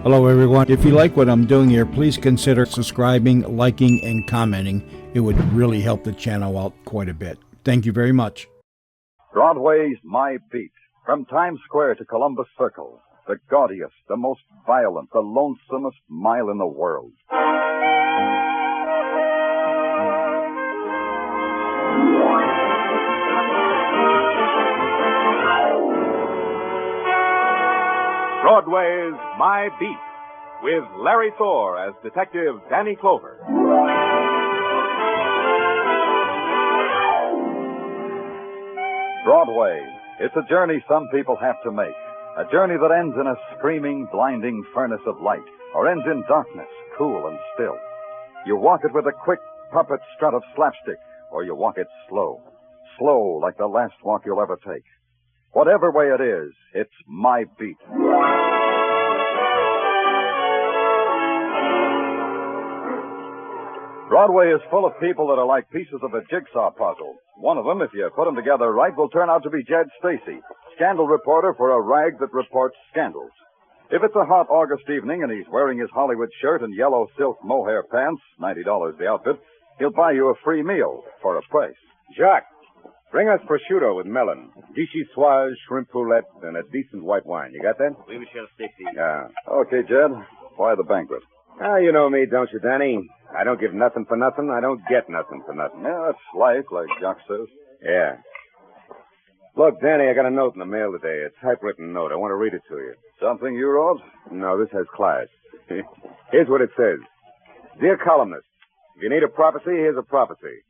Hello, everyone. If you like what I'm doing here, please consider subscribing, liking, and commenting. It would really help the channel out quite a bit. Thank you very much. Broadway's My Beat. From Times Square to Columbus Circle. The gaudiest, the most violent, the lonesomest mile in the world. Broadway's My Beat, with Larry Thor as Detective Danny Clover. Broadway. It's a journey some people have to make. A journey that ends in a screaming, blinding furnace of light, or ends in darkness, cool and still. You walk it with a quick puppet strut of slapstick, or you walk it slow. Slow like the last walk you'll ever take. Whatever way it is, it's My Beat. Broadway is full of people that are like pieces of a jigsaw puzzle. One of them, if you put them together right, will turn out to be Jed Stacy, scandal reporter for a rag that reports scandals. If it's a hot August evening and he's wearing his Hollywood shirt and yellow silk mohair pants, $90 the outfit, he'll buy you a free meal for a price. Jacques, bring us prosciutto with melon, vichyssoise, shrimp poulette, and a decent white wine. You got that? Oui, Monsieur Stacy. Yeah. Okay, Jed. Why the banquet? Ah, you know me, don't you, Danny? I don't give nothing for nothing. I don't get nothing for nothing. Yeah, that's life, like Jacques says. Yeah. Look, Danny, I got a note in the mail today. A typewritten note. I want to read it to you. Something you wrote? No, this has class. Here's what it says. Dear columnist, if you need a prophecy, here's a prophecy.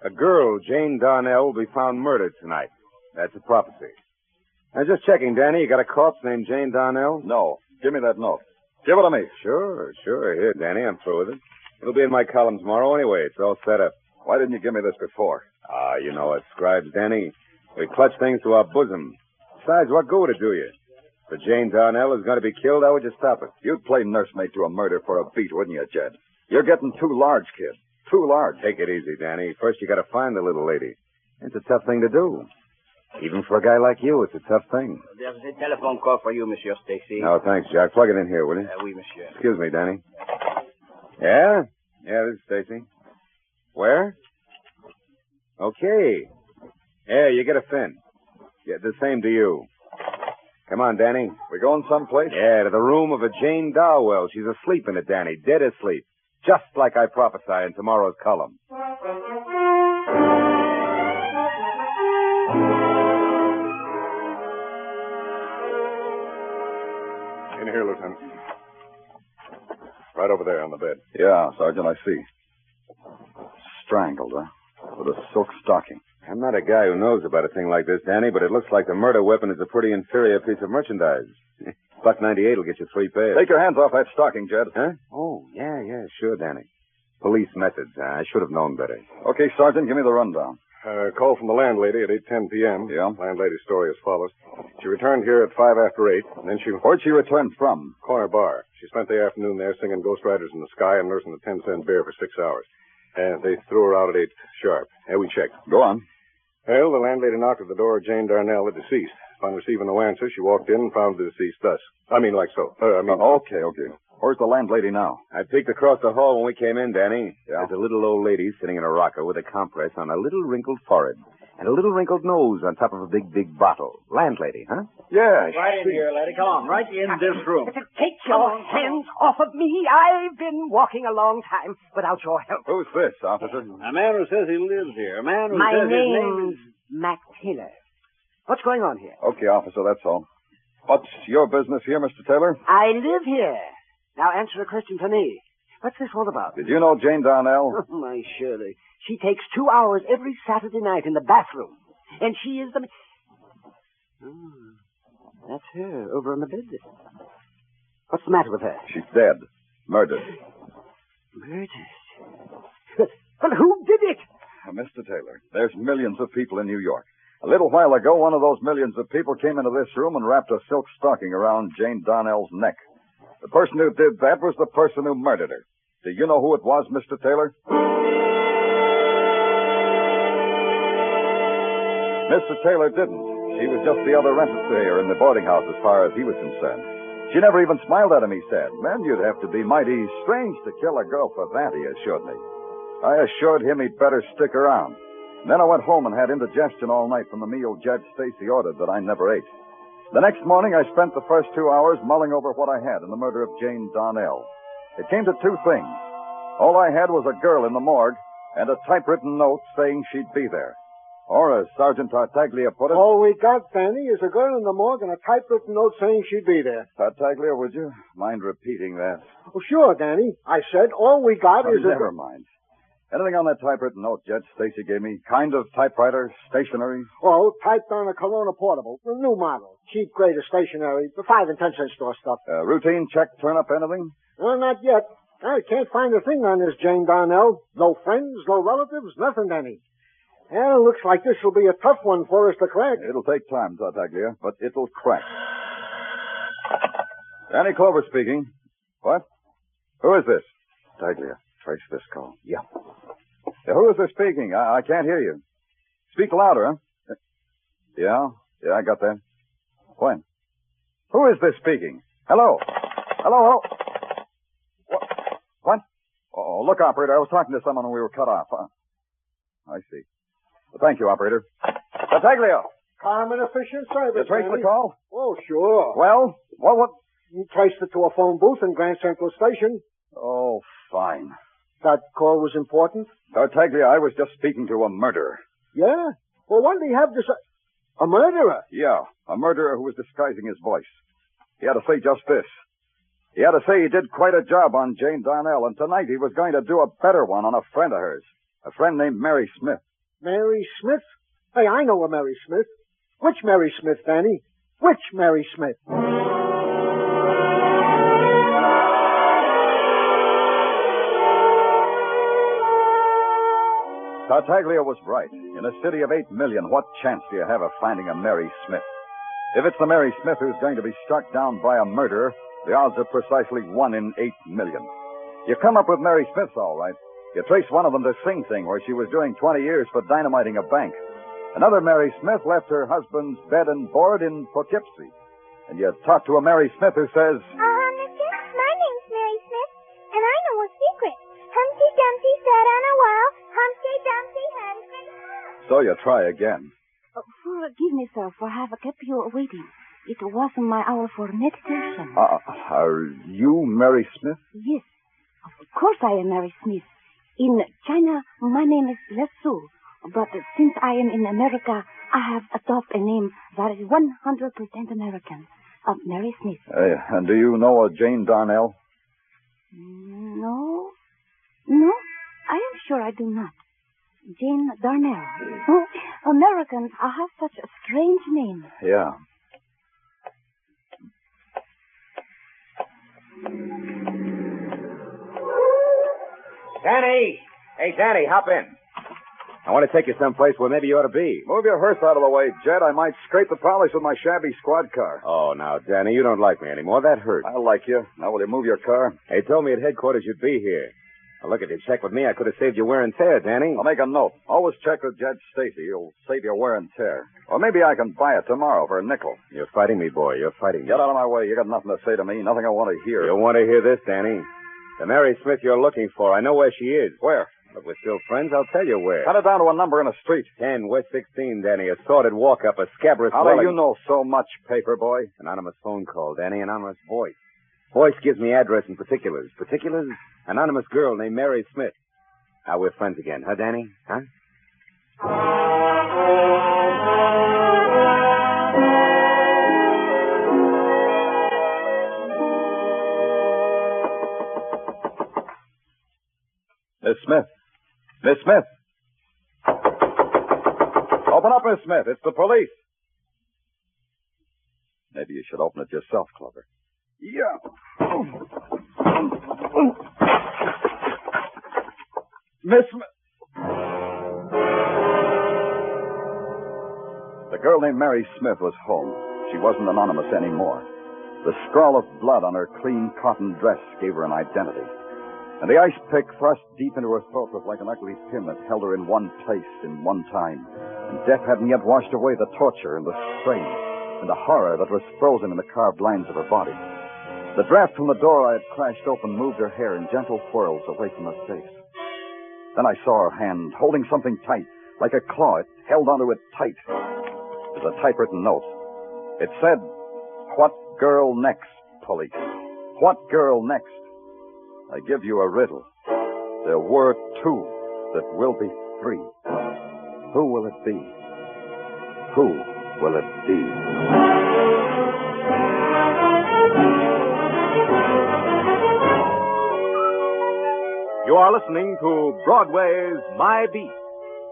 A girl, Jane Darnell, will be found murdered tonight. That's a prophecy. Now, just checking, Danny, you got a corpse named Jane Darnell? No. Give me that note. Give it to me. Sure. Here, Danny, I'm through with it. It'll be in my column tomorrow anyway. It's all set up. Why didn't you give me this before? Ah, you know us scribes, Danny. We clutch things to our bosom. Besides, what good would it do you? If Jane Darnell is going to be killed, how would you stop it? You'd play nursemaid to a murder for a beat, wouldn't you, Jed? You're getting too large, kid. Too large. Take it easy, Danny. First, you got to find the little lady. It's a tough thing to do. Even for a guy like you, it's a tough thing. There's a telephone call for you, Monsieur Stacy. No, thanks, Jack. Plug it in here, will you? Oui, Monsieur. Excuse me, Danny. Yeah? Yeah, this is Stacy. Where? Okay. Yeah, you get a fin. Yeah, the same to you. Come on, Danny. We going someplace? Yeah, to the room of a Jane Darwell. She's asleep in it, Danny. Dead asleep. Just like I prophesy in tomorrow's column. In here, Lieutenant. Right over there on the bed. Yeah, Sergeant, I see. Strangled, huh? With a silk stocking. I'm not a guy who knows about a thing like this, Danny, but it looks like the murder weapon is a pretty inferior piece of merchandise. $1.98 will get you 3 pairs. Take your hands off that stocking, Jed. Huh? Oh, yeah, sure, Danny. Police methods. I should have known better. Okay, Sergeant, give me the rundown. Call from the landlady at 8:10 p.m. Yeah? Landlady's story as follows. She returned here at 5 after 8, and then she... Where'd she return from? Corner bar. She spent the afternoon there singing Ghost Riders in the Sky and nursing a 10-cent beer for 6 hours. And they threw her out at 8 sharp. Yeah, we checked. Go on. Well, the landlady knocked at the door of Jane Darnell, the deceased. Upon receiving no answer, she walked in and found the deceased thus. Like so. Okay. Where's the landlady now? I peeked across the hall when we came in, Danny. Yeah? There's a little old lady sitting in a rocker with a compress on a little wrinkled forehead and a little wrinkled nose on top of a big bottle. Landlady, huh? Yeah. Right in here, lady. Come on, right in this room. Take your hands off of me. I've been walking a long time without your help. Who's this, officer? A man who says he lives here. A man who My says his name name's Matt Taylor. What's going on here? Okay, officer, that's all. What's your business here, Mr. Taylor? I live here. Now answer a question for me. What's this all about? Did you know Jane Darnell? Oh, my Shirley. She takes 2 hours every Saturday night in the bathroom. And she is the... Oh, that's her over on the bed there. What's the matter with her? She's dead. Murdered. Murdered? Well, who did it? Mr. Taylor, there's millions of people in New York. A little while ago, one of those millions of people came into this room and wrapped a silk stocking around Jane Darnell's neck. The person who did that was the person who murdered her. Do you know who it was, Mr. Taylor? Mr. Taylor didn't. She was just the other renter here in the boarding house as far as he was concerned. She never even smiled at him, he said. Man, you'd have to be mighty strange to kill a girl for that, he assured me. I assured him he'd better stick around. And then I went home and had indigestion all night from the meal Judge Stacy ordered that I never ate. The next morning, I spent the first 2 hours mulling over what I had in the murder of Jane Darnell. It came to two things. All I had was a girl in the morgue and a typewritten note saying she'd be there. Or, as Sergeant Tartaglia put it... All we got, Danny, is a girl in the morgue and a typewritten note saying she'd be there. Tartaglia, would you mind repeating that? Oh, sure, Danny. I said all we got is a... Never mind. Anything on that typewritten note Judge Stacy gave me? Kind of typewriter, stationery? Oh, typed on a Corona Portable. A new model. Cheap grade of stationery. The 5 and 10 cent store stuff. Routine check turn up anything? Well, not yet. I can't find a thing on this Jane Darnell. No friends, no relatives, nothing, Danny. Well, it looks like this will be a tough one for us to crack. It'll take time, Tartaglia, but it'll crack. Danny Clover speaking. What? Who is this? Tartaglia, trace this call. Yeah. Who is this speaking? I can't hear you. Speak louder, huh? Yeah, I got that. When? Who is this speaking? Hello? Hello? What? Oh, look, operator, I was talking to someone when we were cut off. I see. Well, thank you, operator. Tartaglia! Calm and efficient service, You traced Danny. the call? Oh, sure. Well, what? You traced it to a phone booth in Grand Central Station. Oh, fine. That call was important? Tartaglia, I was just speaking to a murderer. Yeah? Well, what did he have to say? A murderer? Yeah, a murderer who was disguising his voice. He had to say just this. He had to say he did quite a job on Jane Darnell, and tonight he was going to do a better one on a friend of hers. A friend named Mary Smith. Mary Smith? Hey, I know a Mary Smith. Which Mary Smith, Danny? Which Mary Smith? Tartaglia was right. In a city of 8 million, what chance do you have of finding a Mary Smith? If it's the Mary Smith who's going to be struck down by a murderer, the odds are precisely 1 in 8 million. You come up with Mary Smiths, all right. You trace one of them to Sing Sing, where she was doing 20 years for dynamiting a bank. Another Mary Smith left her husband's bed and board in Poughkeepsie. And you talk to a Mary Smith who says... Mister, my name's Mary Smith, and I know a secret. Humpty Dumpty sat on a wall. Humpty Dumpty had a good time. So you try again. Forgive me, sir, for have kept you waiting. It wasn't my hour for meditation. Are you Mary Smith? Yes, of course I am Mary Smith. In China, my name is Lesu. But since I am in America, I have adopted a name that is 100% American. Mary Smith. And do you know a Jane Darnell? No, I am sure I do not. Jane Darnell. Oh, Americans have such a strange name. Yeah. Danny! Hey, Danny, hop in. I want to take you someplace where maybe you ought to be. Move your hearse out of the way, Jed. I might scrape the polish with my shabby squad car. Oh, now, Danny, you don't like me anymore. That hurt. I like you. Now, will you move your car? They told me at headquarters you'd be here. Now, look, if you check with me, I could have saved you wear and tear, Danny. I'll make a note. Always check with Judge Stacy. He'll save you wear and tear. Or maybe I can buy it tomorrow for a nickel. You're fighting me, boy. You're fighting me. Get out of my way. You got nothing to say to me. Nothing I want to hear. You'll want to hear this, Danny. The Mary Smith you're looking for, I know where she is. Where? If we're still friends, I'll tell you where. Cut it down to a number in a street. 10 West 16, Danny. A sordid walk-up, a scabrous How do you know so much, paper boy? Anonymous phone call, Danny. Anonymous voice. Voice gives me address and particulars. Particulars? Anonymous girl named Mary Smith. Now we're friends again, huh, Danny? Huh? Miss Smith. Miss Smith. Open up, Miss Smith. It's the police. Maybe you should open it yourself, Clover. Yeah. Miss Smith. The girl named Mary Smith was home. She wasn't anonymous anymore. The scrawl of blood on her clean cotton dress gave her an identity. And the ice pick thrust deep into her throat was like an ugly pin that held her in one place in one time. And death hadn't yet washed away the torture and the strain and the horror that was frozen in the carved lines of her body. The draft from the door I had crashed open moved her hair in gentle whirls away from her face. Then I saw her hand holding something tight, like a claw. It held onto it tight. It was a typewritten note. It said, "What girl next, police? What girl next? I give you a riddle. There were two that will be three. Who will it be? Who will it be?" You are listening to Broadway's My Beat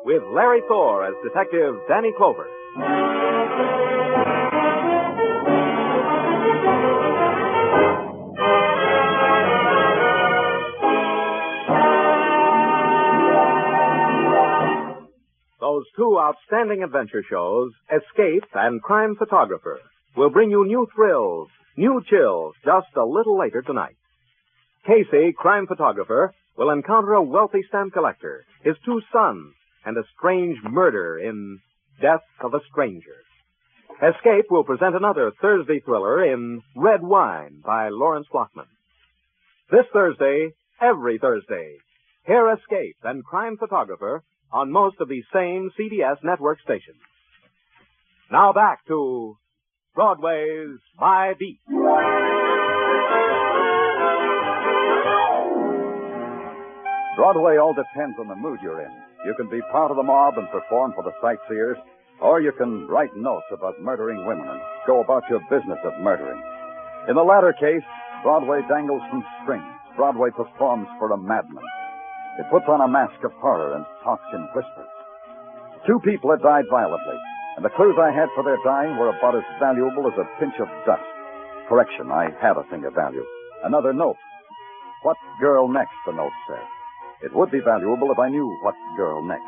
with Larry Thor as Detective Danny Clover. Those two outstanding adventure shows, Escape and Crime Photographer, will bring you new thrills, new chills, just a little later tonight. Casey, Crime Photographer, will encounter a wealthy stamp collector, his two sons, and a strange murder in Death of a Stranger. Escape will present another Thursday thriller in Red Wine by Lawrence Blockman. This Thursday, every Thursday, hear Escape and Crime Photographer on most of these same CBS network stations. Now back to Broadway's My Beat. Broadway all depends on the mood you're in. You can be part of the mob and perform for the sightseers, or you can write notes about murdering women and go about your business of murdering. In the latter case, Broadway dangles from strings. Broadway performs for a madman. It puts on a mask of horror and talks in whispers. Two people had died violently, and the clues I had for their dying were about as valuable as a pinch of dust. Correction, I had a thing of value. Another note. What girl next, the note said. It would be valuable if I knew what girl next.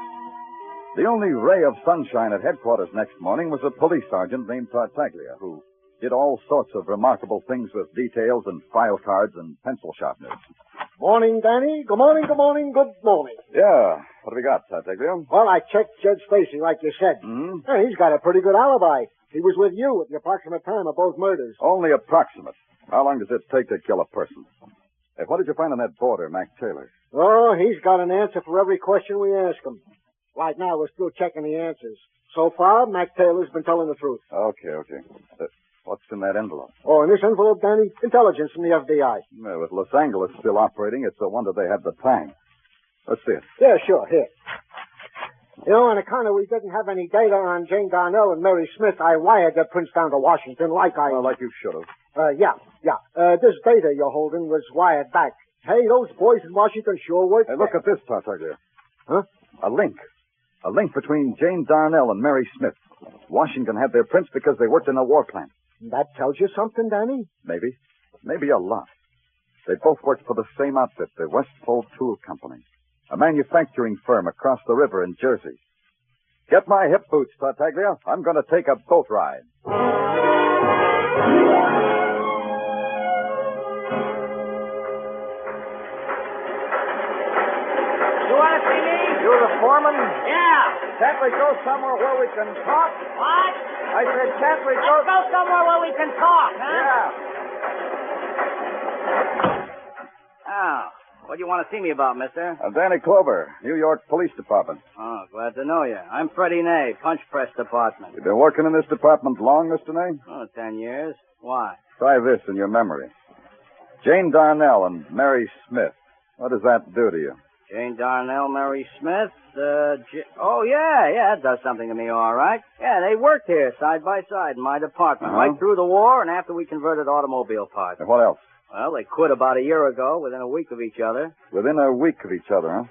The only ray of sunshine at headquarters next morning was a police sergeant named Tartaglia, who did all sorts of remarkable things with details and file cards and pencil sharpeners. Morning, Danny. Good morning, good morning, good morning. Yeah, what have we got, Tartaglia? Well, I checked Judge Stacy, like you said. Hmm? Hey, he's got a pretty good alibi. He was with you at the approximate time of both murders. Only approximate. How long does it take to kill a person? Hey, what did you find on that boarder, Mac Taylor? Oh, he's got an answer for every question we ask him. Right now, we're still checking the answers. So far, Mac Taylor's been telling the truth. Okay. What's in that envelope? Oh, in this envelope, Danny, intelligence from the FBI. Well, with Los Angeles still operating, it's a wonder they have the time. Let's see it. Yeah, sure, here. You know, on account of we didn't have any data on Jane Darnell and Mary Smith, I wired their prints down to Washington like you should have. Yeah. This data you're holding was wired back. Hey, those boys in Washington sure work. Hey, look at this, Tartaglia. Huh? A link. A link between Jane Darnell and Mary Smith. Washington had their prints because they worked in a war plant. That tells you something, Danny? Maybe. Maybe a lot. They both worked for the same outfit, the Westfold Tool Company, a manufacturing firm across the river in Jersey. Get my hip boots, Tartaglia. I'm going to take a boat ride. You want to see me? You're the foreman? Yeah. Can't we go somewhere where we can talk? What? I said, can't we go... Let's go somewhere where we can talk, huh? Yeah. Oh, what do you want to see me about, mister? I'm Danny Clover, New York Police Department. Oh, glad to know you. I'm Freddie Ney, Punch Press Department. You've been working in this department long, Mr. Ney? Oh, 10 years. Why? Try this in your memory. Jane Darnell and Mary Smith. What does that do to you? Jane Darnell, Mary Smith, Oh, yeah, it does something to me, all right. Yeah, they worked here side by side in my department, right through the war and after we converted automobile parts. And what else? Well, they quit about a year ago, within a week of each other. Within a week of each other, huh?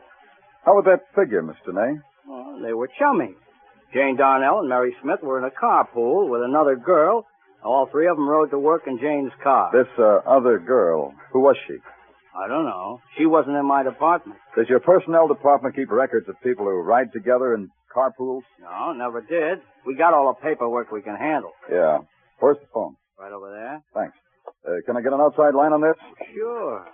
How would that figure, Mr. Ney? Well, they were chummy. Jane Darnell and Mary Smith were in a carpool with another girl. All three of them rode to work in Jane's car. This other girl, who was she? I don't know. She wasn't in my department. Does your personnel department keep records of people who ride together in carpools? No, never did. We got all the paperwork we can handle. Yeah. Where's the phone? Right over there. Thanks. Can I get an outside line on this? Sure.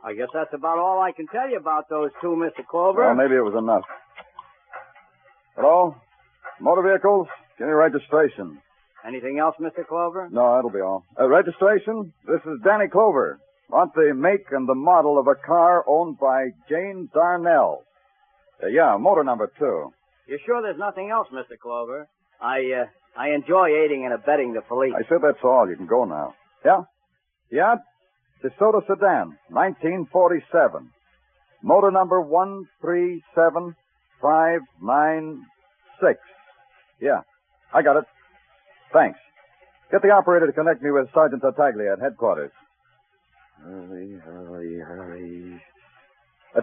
I guess that's about all I can tell you about those two, Mr. Clover. Well, maybe it was enough. Hello? Motor vehicles? Give me registration. Anything else, Mr. Clover? No, that'll be all. Registration? This is Danny Clover. Want the make and the model of a car owned by Jane Darnell. Yeah, motor number 2. You sure there's nothing else, Mr. Clover? I enjoy aiding and abetting the police. I said that's all. You can go now. Yeah? Yeah? DeSoto sedan, 1947. Motor number 137596. Yeah, I got it. Thanks. Get the operator to connect me with Sergeant Tartaglia at headquarters. Hurry.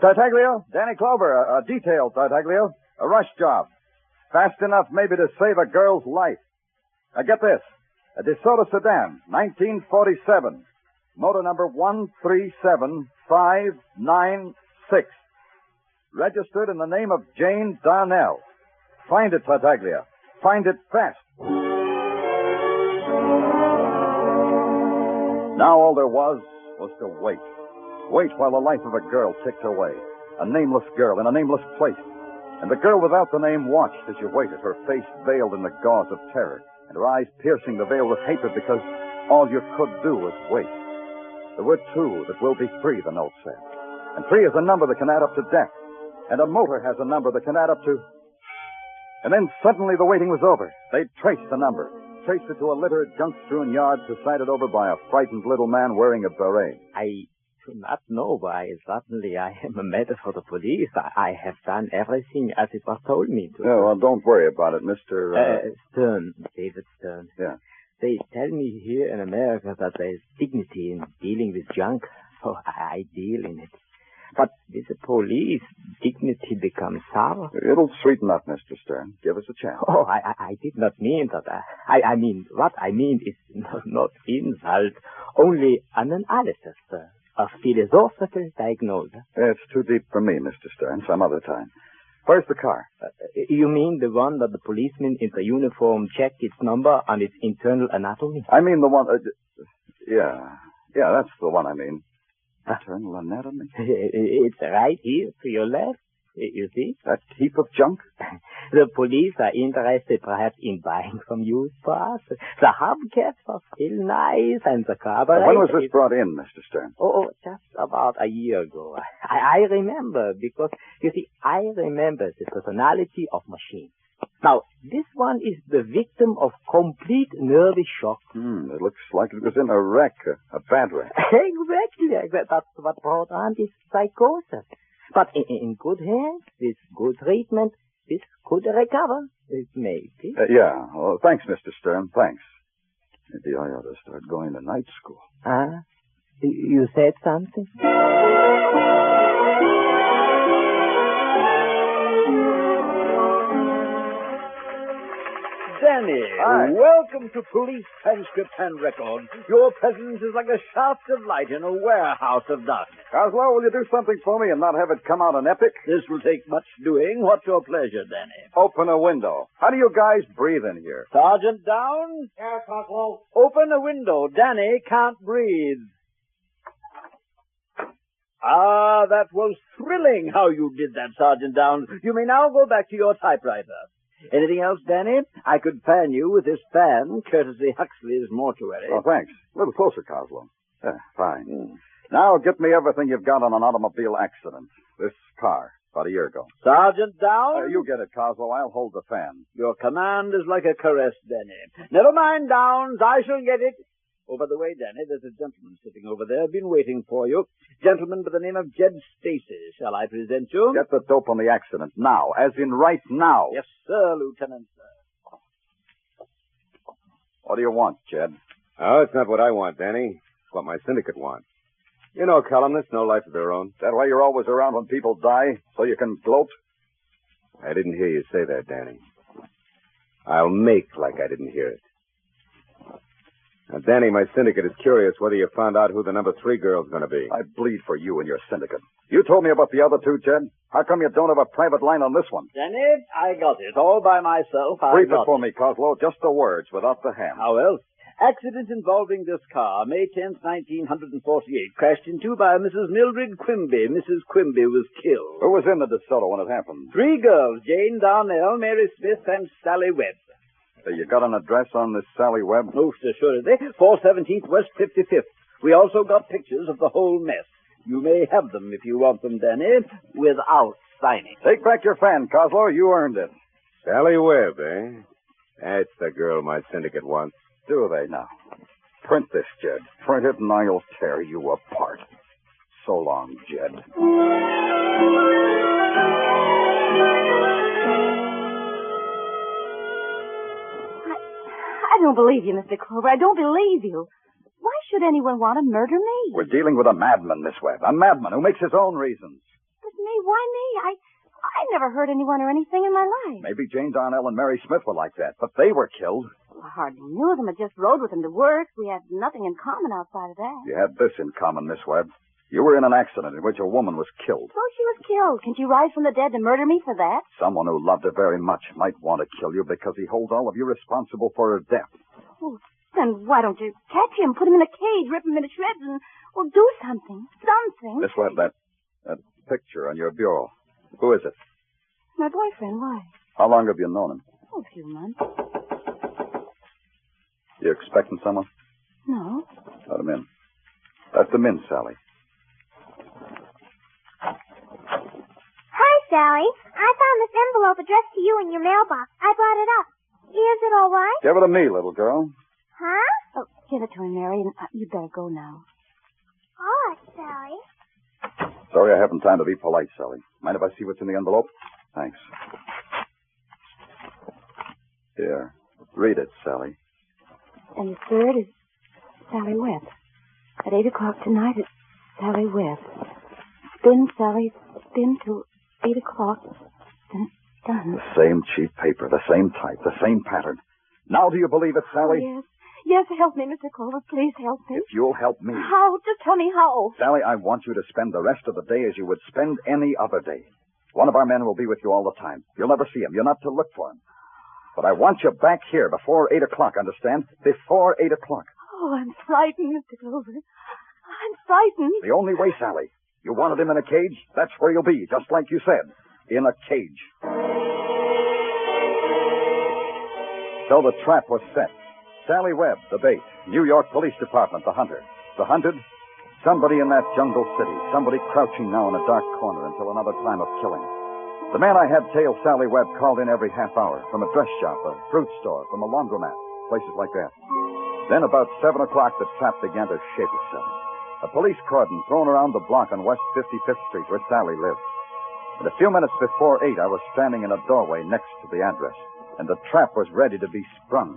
Tartaglia, Danny Clover, a detail, Tartaglia. A rush job. Fast enough maybe to save a girl's life. Get this. A DeSoto sedan, 1947. Motor number 137596. Registered in the name of Jane Darnell. Find it, Tartaglia. Find it fast. Now all there was to wait. Wait while the life of a girl ticked away. A nameless girl in a nameless place. And the girl without the name watched as you waited, her face veiled in the gauze of terror, and her eyes piercing the veil with hatred because all you could do was wait. There were 2 that will be free, the note said. And 3 is a number that can add up to death. And a motor has a number that can add up to... And then suddenly the waiting was over. They traced the number. Traced it to a littered, junk-strewn yard presided over by a frightened little man wearing a beret. I do not know why suddenly I am a matter for the police. I have done everything as it was told me to. Oh, well, don't worry about it, Mr. Stern, David Stern. Yeah. They tell me here in America that there is dignity in dealing with junk. So I deal in it. But with the police, dignity becomes sour. It'll sweeten up, Mr. Stern. Give us a chance. Oh, I did not mean that. I mean, what I mean is not insult, only an analysis, a philosophical diagnosis. It's too deep for me, Mr. Stern. Some other time. Where's the car? You mean the one that the policeman in the uniform checked its number and its internal anatomy? I mean the one... Yeah, that's the one I mean. Internal anatomy? It's right here to your left. You see? That heap of junk? The police are interested perhaps in buying some used parts. The hubcaps are still nice and the carburetor... When was this brought in, Mr. Stern? Oh, just about a year ago. I remember because, you see, I remember the personality of machines. Now, this one is the victim of complete nervous shock. It looks like it was in a wreck, a bad wreck. Exactly. That's what brought on this psychosis. But in good hands, with good treatment, this could recover. Maybe. Yeah. Well, thanks, Mr. Stern. Thanks. Maybe I ought to start going to night school. You said something? Danny, hi. Welcome to Police Transcript and Record. Your presence is like a shaft of light in a warehouse of darkness. Coslow, will you do something for me and not have it come out an epic? This will take much doing. What's your pleasure, Danny? Open a window. How do you guys breathe in here? Sergeant down? Yeah, Coslow. Open a window. Danny can't breathe. That was thrilling how you did that, Sergeant Downs. You may now go back to your typewriter. Anything else, Danny? I could fan you with this fan, courtesy Huxley's mortuary. Oh, thanks. A little closer, Coslow. Fine. Now get me everything you've got on an automobile accident. This car, about a year ago. Sergeant Downs? You get it, Coslow. I'll hold the fan. Your command is like a caress, Danny. Never mind, Downs. I shall get it. Oh, by the way, Danny, there's a gentleman sitting over there, been waiting for you. Gentleman by the name of Jed Stacy. Shall I present you? Get the dope on the accident now, as in right now. Yes, sir, Lieutenant, sir. What do you want, Jed? Oh, it's not what I want, Danny. It's what my syndicate wants. You know, columnists, no life of their own. Is that why you're always around when people die? So you can gloat? I didn't hear you say that, Danny. I'll make like I didn't hear it. Now, Danny, my syndicate is curious whether you found out who the number 3 girl's going to be. I bleed for you and your syndicate. You told me about the other 2, Jed. How come you don't have a private line on this one? Danny, I got it. All by myself. Brief it for me, Coslow. Just the words, without the ham. How else? Accident involving this car, May 10th, 1948. Crashed into by Mrs. Mildred Quimby. Mrs. Quimby was killed. Who was in the DeSoto when it happened? 3 girls, Jane Darnell, Mary Smith, and Sally Webb. You got an address on this Sally Webb? Most assuredly. 417th West 55th. We also got pictures of the whole mess. You may have them if you want them, Danny, without signing. Take back your fan, Coslow. You earned it. Sally Webb, eh? That's the girl my syndicate wants. Do they now? Print this, Jed. Print it and I'll tear you apart. So long, Jed. I don't believe you, Mr. Clover. I don't believe you. Why should anyone want to murder me? We're dealing with a madman, Miss Webb. A madman who makes his own reasons. But me? Why me? I never hurt anyone or anything in my life. Maybe Jane Darnell and Mary Smith were like that, but they were killed. Well, I hardly knew them. I just rode with them to work. We had nothing in common outside of that. You had this in common, Miss Webb. You were in an accident in which a woman was killed. So she was killed. Can't you rise from the dead to murder me for that? Someone who loved her very much might want to kill you because he holds all of you responsible for her death. Oh, then why don't you catch him, put him in a cage, rip him into shreds, and, well, do something. Something. Miss Webb, that picture on your bureau. Who is it? My boyfriend. Why? How long have you known him? Oh, a few months. You expecting someone? No. Let him in. Let them in, Sally. Hi, Sally. I found this envelope addressed to you in your mailbox. I brought it up. Is it all right? Give it to me, little girl. Huh? Oh, give it to him, Mary, and you'd better go now. All right, Sally. Sorry I haven't time to be polite, Sally. Mind if I see what's in the envelope? Thanks. Here. Read it, Sally. And the third is Sally Webb. At 8 o'clock tonight, it's Sally Webb. Spin, Sally, spin till 8 o'clock. Then it's done. The same cheap paper, the same type, the same pattern. Now do you believe it, Sally? Oh, yes. Yes, help me, Mr. Clover. Please help me. If you'll help me. How? Just tell me how. Sally, I want you to spend the rest of the day as you would spend any other day. One of our men will be with you all the time. You'll never see him. You're not to look for him. But I want you back here before 8 o'clock, understand? Before 8 o'clock. Oh, I'm frightened, Mr. Clover. I'm frightened. The only way, Sally. You wanted him in a cage? That's where you'll be, just like you said. In a cage. So the trap was set. Sally Webb, the bait. New York Police Department, the hunter. The hunted? Somebody in that jungle city. Somebody crouching now in a dark corner until another time of killing. The man I had tail Sally Webb called in every half hour. From a dress shop, a fruit store, from a laundromat. Places like that. Then about 7 o'clock, the trap began to shape itself. A police cordon thrown around the block on West 55th Street where Sally lived. And a few minutes before 8, I was standing in a doorway next to the address. And the trap was ready to be sprung.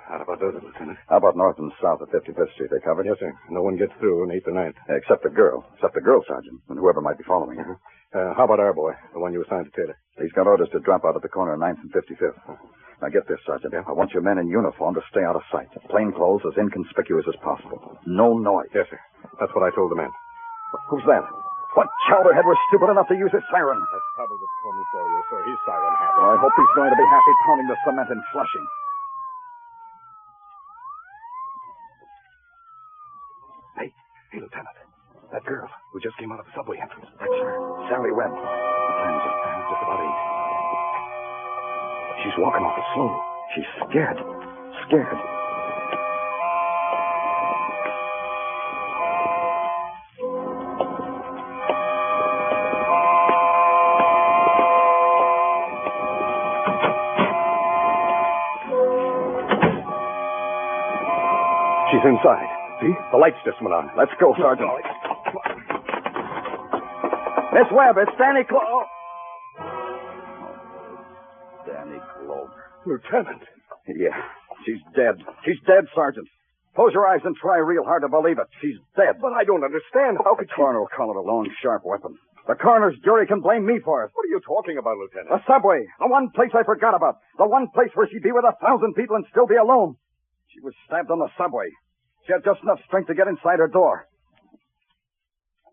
How about those, Lieutenant? How about north and south of 55th Street? They covered? Yes, sir. No one gets through on 8th or 9th. Except the girl. Except the girl, Sergeant, and whoever might be following her. How about our boy, the one you assigned to Taylor? He's got orders to drop out at the corner of 9th and 55th. Now get this, Sergeant. I want your men in uniform to stay out of sight. Plain clothes as inconspicuous as possible. No noise. Yes, sir. That's what I told the men. Who's that? What chowderhead was stupid enough to use his siren? That's probably the patrolman for you, sir. He's siren happy. Well, I hope he's going to be happy pounding the cement in Flushing. Hey, Lieutenant. That girl who just came out of the subway entrance. That's her. Sally Webb. What time is it? Just about 8. She's walking awful slow. She's scared. Scared. She's inside. See? The lights just went on. Let's go, Sergeant. Miss Webb, it's Danny Clover. Danny Clover. Lieutenant. Yeah, she's dead. She's dead, Sergeant. Close your eyes and try real hard to believe it. She's dead. But I don't understand. How could the coroner will call it a long, sharp weapon. The coroner's jury can blame me for it. What are you talking about, Lieutenant? The subway. The one place I forgot about. The one place where she'd be with 1,000 people and still be alone. She was stabbed on the subway. She had just enough strength to get inside her door.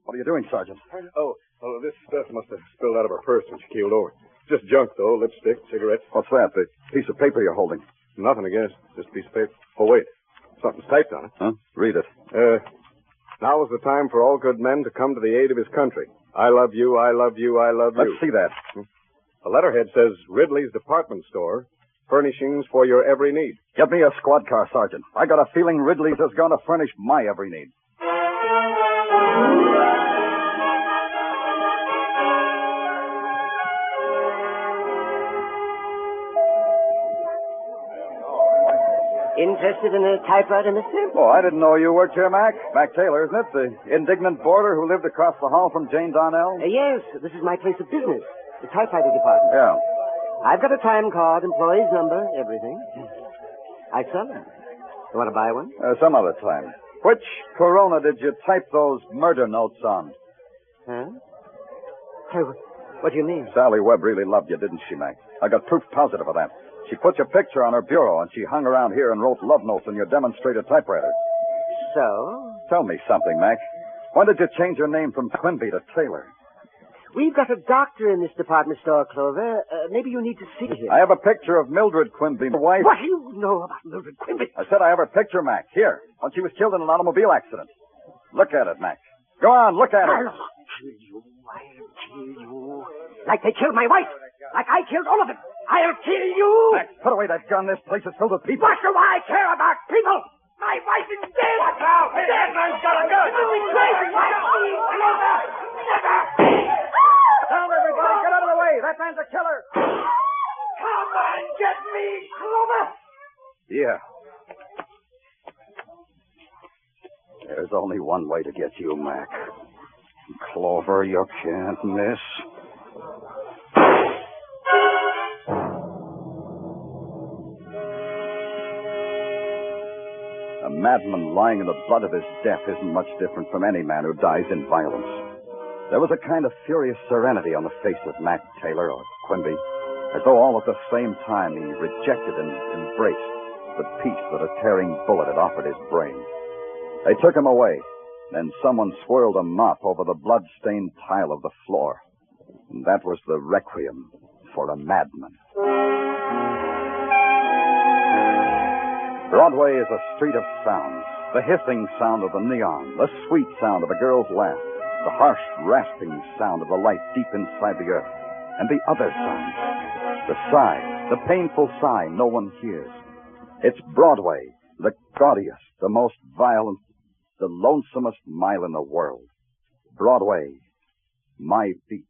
What are you doing, Sergeant? Oh, this stuff must have spilled out of her purse when she keeled over. Just junk, though. Lipstick, cigarettes. What's that? The piece of paper you're holding? Nothing, I guess. Just a piece of paper. Oh, wait. Something's typed on it. Huh? Read it. Now is the time for all good men to come to the aid of his country. I love you, I love you, I love you. Let's see that. The letterhead says Ridley's Department Store, furnishings for your every need. Get me a squad car, Sergeant. I got a feeling Ridley's is going to furnish my every need. Interested in a typewriter, mister? Oh, I didn't know you worked here, Mac. Mac Taylor, isn't it? The indignant boarder who lived across the hall from Jane Darnell? Yes, this is my place of business. The typewriter department. Yeah. I've got a time card, employee's number, everything. I sell them. You want to buy one? Some other time. Which Corona did you type those murder notes on? Huh? Hey, what do you mean? Sally Webb really loved you, didn't she, Mac? I got proof positive of that. She put your picture on her bureau, and she hung around here and wrote love notes on your demonstrator typewriter. So? Tell me something, Mac. When did you change your name from Quimby to Taylor? We've got a doctor in this department store, Clover. Maybe you need to see him. I have a picture of Mildred Quimby, my wife. What do you know about Mildred Quimby? I said I have her picture, Mac. Here, when she was killed in an automobile accident. Look at it, Mac. Go on, look at it. I'll kill you. I'll kill you. Like they killed my wife. Like I killed all of them. I'll kill you. Mac, put away that gun. This place is filled with people. What do I care about people? My wife is dead. Watch out. Hey, that man's got a gun. This is crazy. Never. Down, everybody. Get out of the way. That man's a killer. Come and get me, Clover. Yeah. There's only one way to get you, Mac. Clover, you can't miss. A madman lying in the blood of his death isn't much different from any man who dies in violence. There was a kind of furious serenity on the face of Mac Taylor, or Quimby, as though all at the same time he rejected and embraced the peace that a tearing bullet had offered his brain. They took him away. Then someone swirled a mop over the blood-stained tile of the floor. And that was the requiem for a madman. Broadway is a street of sounds. The hissing sound of the neon, the sweet sound of a girl's laugh, the harsh, rasping sound of the light deep inside the earth, and the other sounds, the sigh, the painful sigh no one hears. It's Broadway, the gaudiest, the most violent, the lonesomest mile in the world. Broadway, my beat.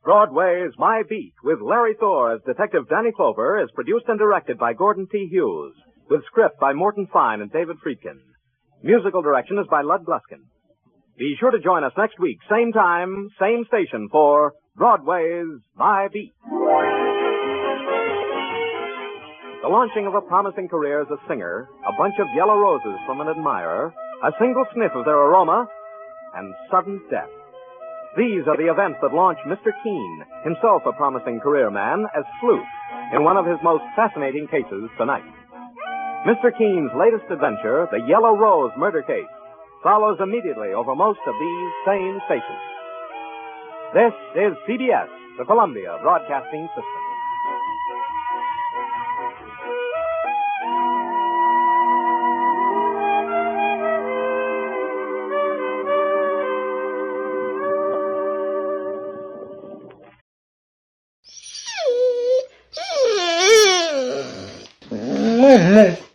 Broadway's My Beat, with Larry Thor as Detective Danny Clover, is produced and directed by Gordon T. Hughes, with script by Morton Fine and David Friedkin. Musical direction is by Lud Gluskin. Be sure to join us next week, same time, same station, for Broadway's My Beat. The launching of a promising career as a singer, a bunch of yellow roses from an admirer, a single sniff of their aroma, and sudden death. These are the events that launch Mr. Keene, himself a promising career man, as sleuth in one of his most fascinating cases tonight. Mr. Keene's latest adventure, the Yellow Rose murder case, follows immediately over most of these same stations. This is CBS, the Columbia Broadcasting System.